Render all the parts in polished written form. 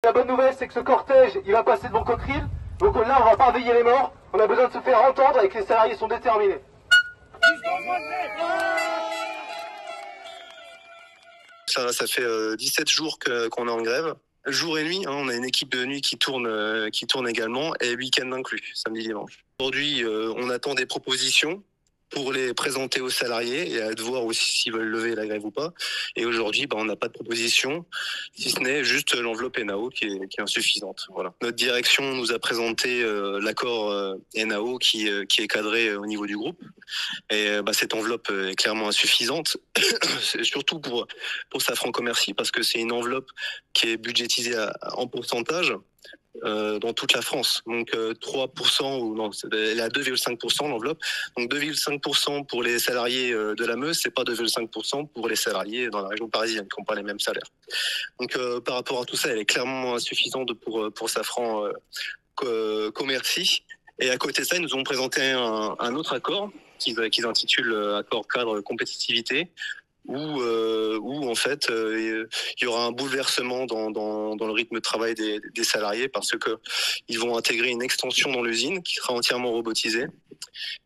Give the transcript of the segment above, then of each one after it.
la bonne nouvelle, c'est que ce cortège, il va passer devant Coqueril. Donc là, on va pas réveiller les morts. On a besoin de se faire entendre et que les salariés sont déterminés. Ça fait 17 jours qu'on est en grève. Jour et nuit, hein, on a une équipe de nuit qui tourne également, et week-end inclus, samedi, dimanche. Aujourd'hui, on attend des propositions pour les présenter aux salariés et à de voir aussi s'ils veulent lever la grève ou pas. Et aujourd'hui, on n'a pas de proposition, si ce n'est juste l'enveloppe NAO qui est insuffisante. Voilà. Notre direction nous a présenté l'accord NAO qui est cadré au niveau du groupe. Et cette enveloppe est clairement insuffisante, c'est surtout pour Safran Commercy, parce que c'est une enveloppe qui est budgétisée en pourcentage dans toute la France. Donc 3%, ou non, elle est à 2,5% l'enveloppe. Donc 2,5% pour les salariés de la Meuse, c'est pas 2,5% pour les salariés dans la région parisienne qui n'ont pas les mêmes salaires. Donc par rapport à tout ça, elle est clairement insuffisante pour Safran Commercy. Et à côté de ça, ils nous ont présenté un autre accord qu'ils intitulent accord cadre compétitivité, où en fait il y aura un bouleversement dans le rythme de travail des salariés, parce que ils vont intégrer une extension dans l'usine qui sera entièrement robotisée,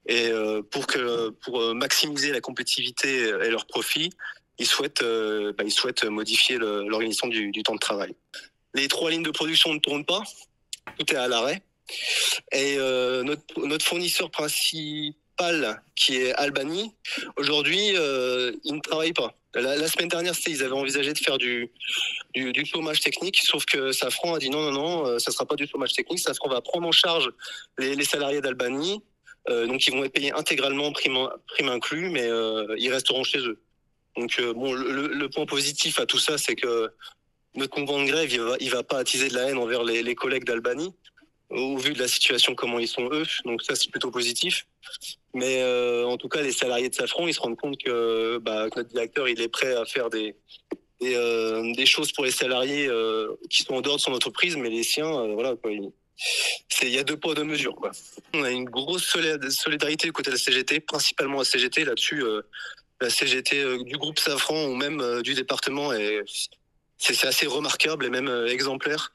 et pour maximiser la compétitivité et leur profit, ils souhaitent modifier l'organisation du temps de travail. Les 3 lignes de production ne tournent pas, tout est à l'arrêt, et notre fournisseur principal, qui est Albany, aujourd'hui, ils ne travaillent pas. La semaine dernière, ils avaient envisagé de faire du chômage technique, sauf que Safran a dit non, ça sera pas du chômage technique. Safran va prendre en charge les salariés d'Albany, donc ils vont être payés intégralement, prime inclus, mais ils resteront chez eux. Donc le point positif à tout ça, c'est que notre mouvement de grève, il va pas attiser de la haine envers les collègues d'Albany, au vu de la situation, comment ils sont eux. Donc ça, c'est plutôt positif. Mais en tout cas, les salariés de Safran, ils se rendent compte que notre directeur, il est prêt à faire des choses pour les salariés qui sont en dehors de son entreprise, mais les siens, voilà quoi. Il y a 2 poids 2 mesures, quoi. On a une grosse solidarité du côté de la CGT, principalement la CGT là-dessus. La CGT du groupe Safran ou même du département, c'est assez remarquable et même exemplaire.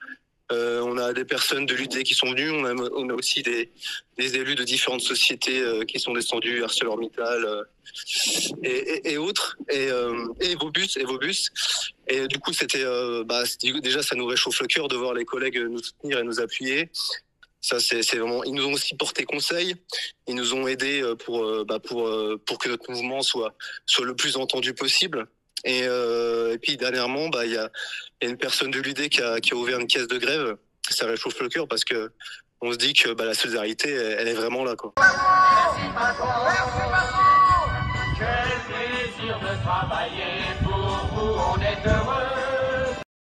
On a des personnes de l'UT qui sont venues, on a aussi des élus de différentes sociétés qui sont descendus, ArcelorMittal et autres, et Vobus. Et du coup, déjà, ça nous réchauffe le cœur de voir les collègues nous soutenir et nous appuyer. Ça, c'est vraiment. Ils nous ont aussi porté conseil. Ils nous ont aidés pour que notre mouvement soit le plus entendu possible. Et puis dernièrement, il y a une personne de l'UD qui a ouvert une caisse de grève. Ça réchauffe le cœur, parce que on se dit que la solidarité, elle est vraiment là, quoi. Merci patron. Quel plaisir de travailler pour vous, on est heureux.